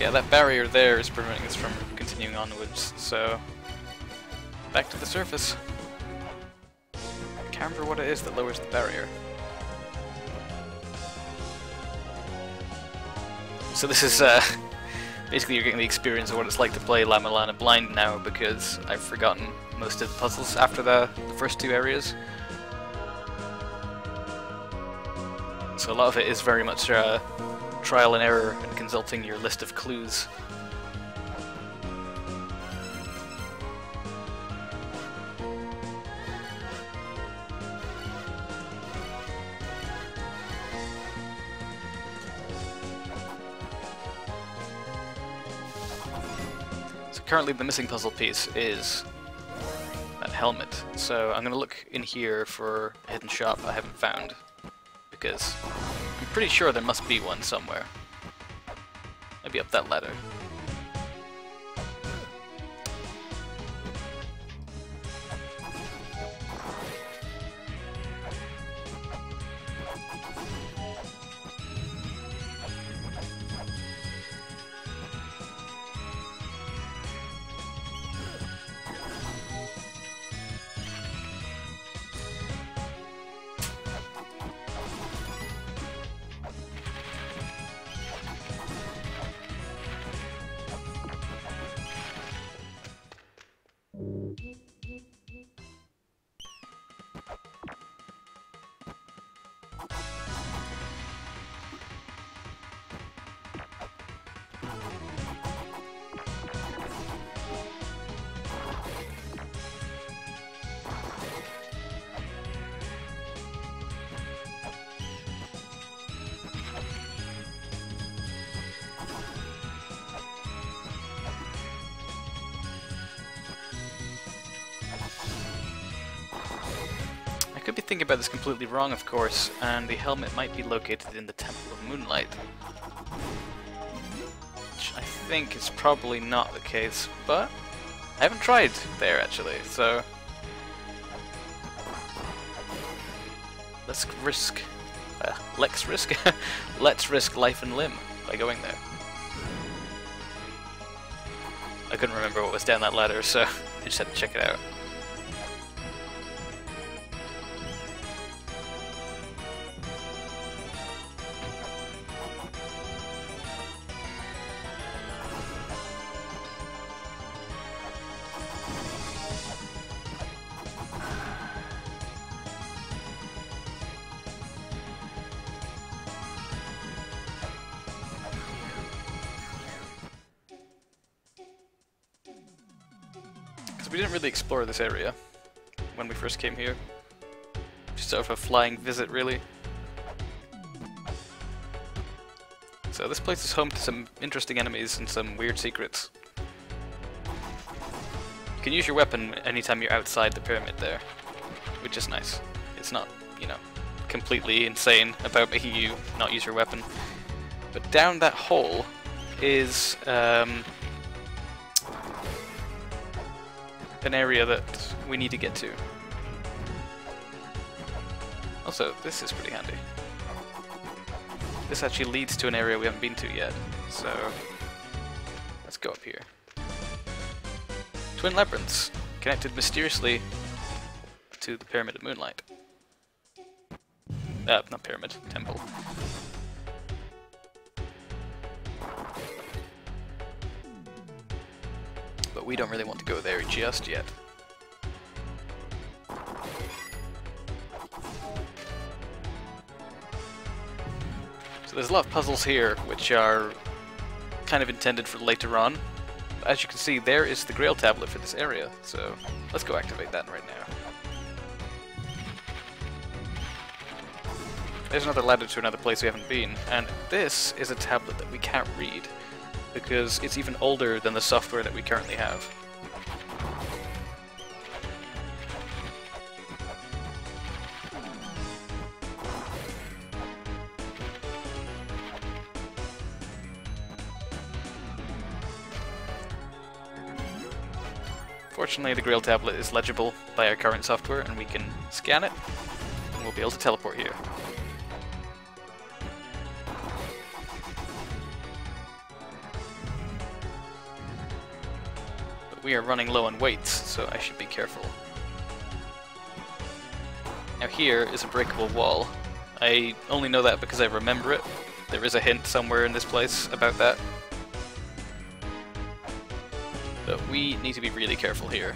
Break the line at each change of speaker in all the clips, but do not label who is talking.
Yeah, that barrier there is preventing us from continuing onwards, so back to the surface. I can't remember what it is that lowers the barrier. So this is basically you're getting the experience of what it's like to play La-Mulana blind now, because I've forgotten most of the puzzles after the first two areas. So a lot of it is very much trial and error and consulting your list of clues. So currently the missing puzzle piece is that helmet. So I'm going to look in here for a hidden shop I haven't found, because I'm pretty sure there must be one somewhere. Maybe up that ladder. I could be thinking about this completely wrong, of course, and the helmet might be located in the Temple of Moonlight. Which I think is probably not the case, but I haven't tried there actually, so let's risk let's risk life and limb by going there. I couldn't remember what was down that ladder, so I just had to check it out. We didn't really explore this area when we first came here. Just sort of a flying visit, really. So this place is home to some interesting enemies and some weird secrets. You can use your weapon anytime you're outside the pyramid there, which is nice. It's not, you know, completely insane about making you not use your weapon. But down that hole is an area that we need to get to. Also, this is pretty handy. This actually leads to an area we haven't been to yet, so let's go up here. Twin labyrinths, connected mysteriously to the Pyramid of Moonlight. Not pyramid, temple. But we don't really want to go there just yet. So there's a lot of puzzles here which are kind of intended for later on. As you can see, there is the Grail tablet for this area, so let's go activate that right now. There's another ladder to another place we haven't been, and this is a tablet that we can't read, because it's even older than the software that we currently have. Fortunately, the Grail tablet is legible by our current software, and we can scan it, and we'll be able to teleport here. we are running low on weights, so I should be careful. Now here is a breakable wall. I only know that because I remember it. There is a hint somewhere in this place about that. But we need to be really careful here.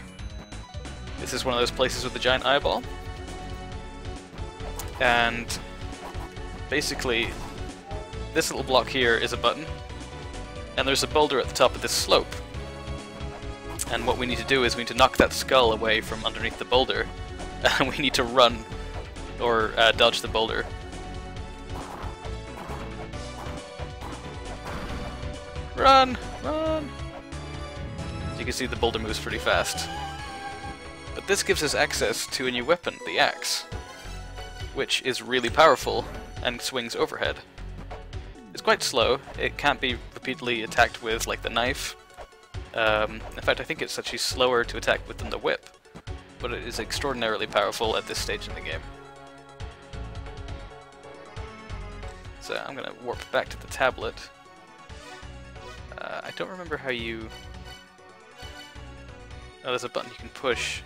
This is one of those places with the giant eyeball. And basically, this little block here is a button, and there's a boulder at the top of this slope. And what we need to do is we need to knock that skull away from underneath the boulder, and we need to run, or dodge the boulder. Run! Run! As you can see, the boulder moves pretty fast. But this gives us access to a new weapon, the axe, which is really powerful and swings overhead. It's quite slow. It can't be repeatedly attacked with like the knife. In fact, I think it's actually slower to attack with than the whip, but it is extraordinarily powerful at this stage in the game. So I'm gonna warp back to the tablet. I don't remember how you... Oh, there's a button you can push.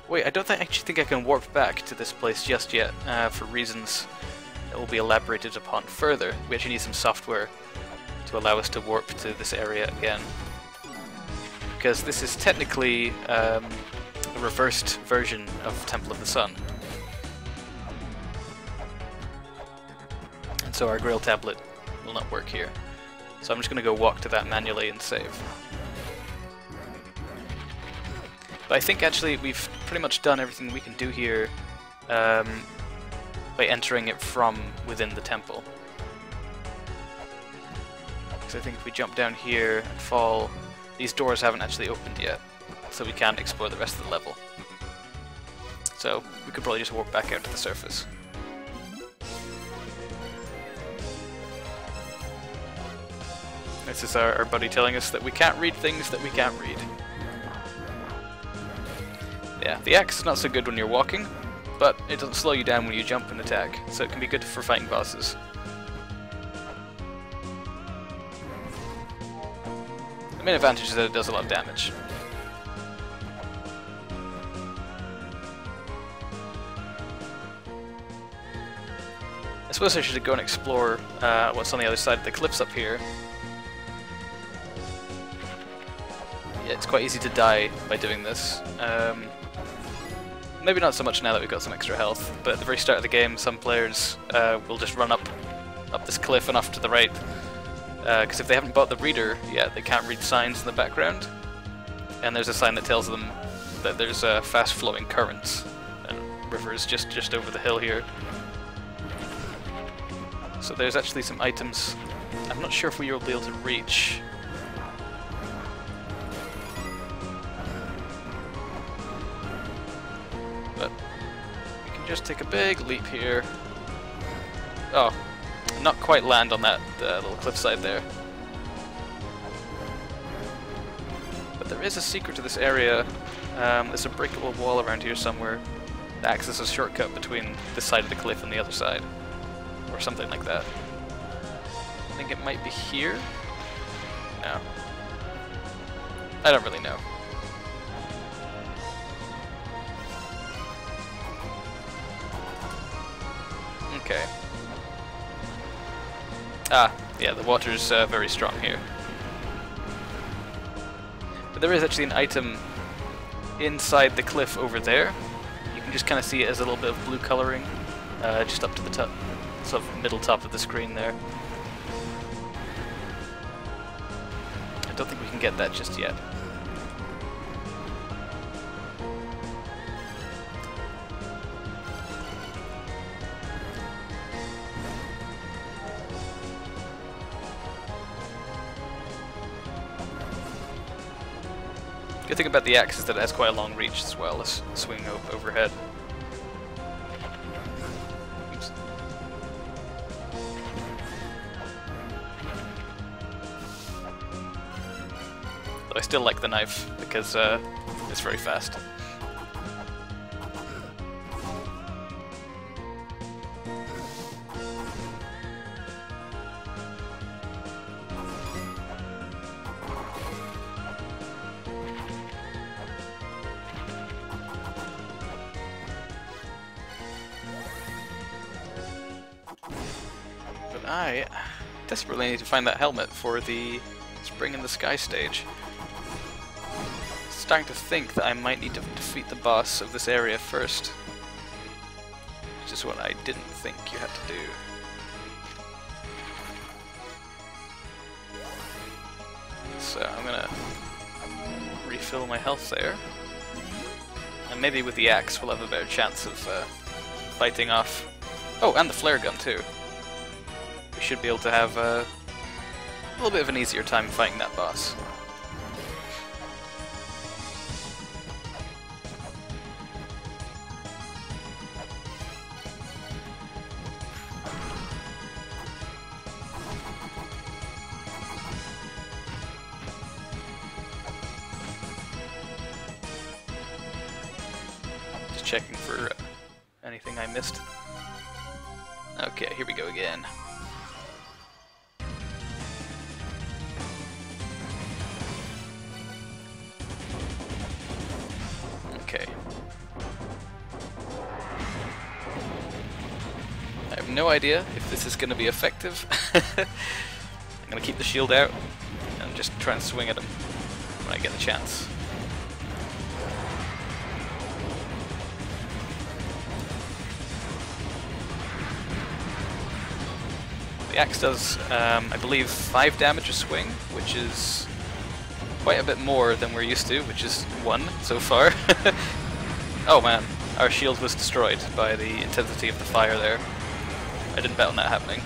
Wait, I don't actually think I can warp back to this place just yet, for reasons that will be elaborated upon further. We actually need some software to allow us to warp to this area again. Because this is technically a reversed version of Temple of the Sun. And so our Grail tablet will not work here. So I'm just going to go walk to that manually and save. But I think actually we've pretty much done everything we can do here by entering it from within the temple. So I think if we jump down here and fall, these doors haven't actually opened yet, so we can't explore the rest of the level. So we could probably just walk back out to the surface. This is our buddy telling us that we can't read things that we can't read. Yeah, the axe is not so good when you're walking, but it doesn't slow you down when you jump and attack, so it can be good for fighting bosses. The main advantage is that it does a lot of damage. I suppose I should go and explore what's on the other side of the cliffs up here. Yeah, it's quite easy to die by doing this. Maybe not so much now that we've got some extra health, but at the very start of the game some players will just run up this cliff and off to the right. Because if they haven't bought the reader yet, they can't read signs in the background. And there's a sign that tells them that there's fast-flowing currents and rivers just over the hill here. So there's actually some items I'm not sure if we will be able to reach. But we can just take a big leap here. Oh. Not quite land on that little cliffside there. But there is a secret to this area. There's a breakable wall around here somewhere that acts as a shortcut between this side of the cliff and the other side. Or something like that. I think it might be here? No. I don't really know. Okay. Ah, yeah, the water's very strong here. But there is actually an item inside the cliff over there. You can just kind of see it as a little bit of blue coloring, just up to the top, sort of middle top of the screen there. I don't think we can get that just yet. Good thing about the axe is that it has quite a long reach as well as swinging overhead. Oops. But I still like the knife because it's very fast. I desperately need to find that helmet for the Spring in the Sky stage. Starting to think that I might need to defeat the boss of this area first. Which is what I didn't think you had to do. So I'm gonna refill my health there. And maybe with the axe we'll have a better chance of fighting off... Oh, and the flare gun too. We should be able to have a little bit of an easier time fighting that boss. Just checking for anything I missed. Okay, here we go again. Okay. I have no idea if this is going to be effective. I'm going to keep the shield out and just try and swing at him when I get the chance. The axe does, I believe, 5 damage a swing, which is quite a bit more than we're used to, which is 1 so far. Oh man, our shield was destroyed by the intensity of the fire there. I didn't bet on that happening.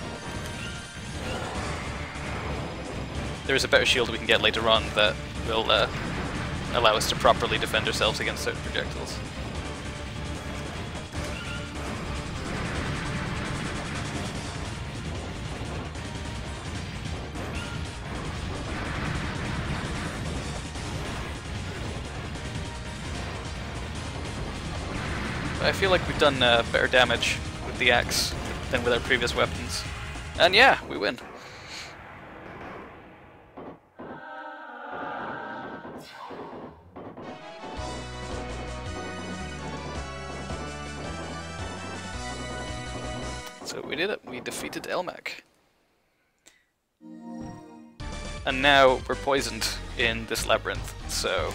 There is a better shield we can get later on that will allow us to properly defend ourselves against certain projectiles. I feel like we've done better damage with the axe than with our previous weapons. And yeah, we win. So we did it, we defeated Elmac. And now we're poisoned in this labyrinth, so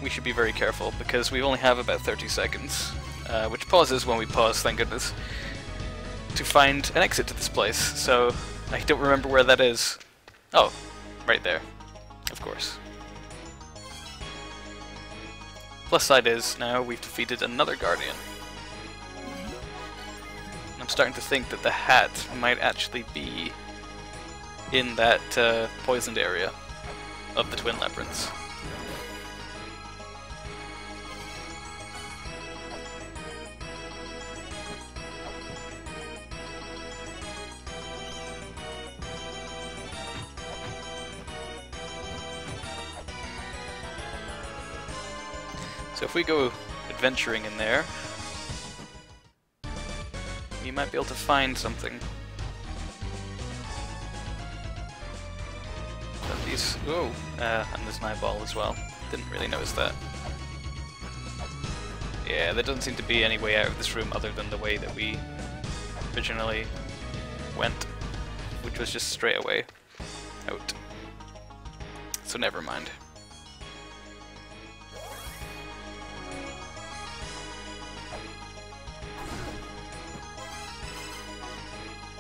we should be very careful, because we only have about 30 seconds, which pauses when we pause, thank goodness, to find an exit to this place. So I don't remember where that is. Oh, right there, of course. Plus side is, now we've defeated another Guardian. And I'm starting to think that the hat might actually be in that poisoned area of the Twin Labyrinths. So if we go adventuring in there, we might be able to find something. But these, oh, and there's an eyeball as well. Didn't really notice that. Yeah, there doesn't seem to be any way out of this room other than the way that we originally went, which was just straight away out. So never mind.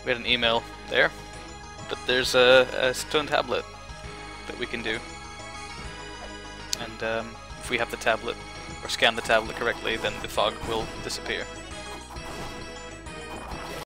We had an email there, but there's a stone tablet that we can do. And if we have the tablet, or scan the tablet correctly, then the fog will disappear.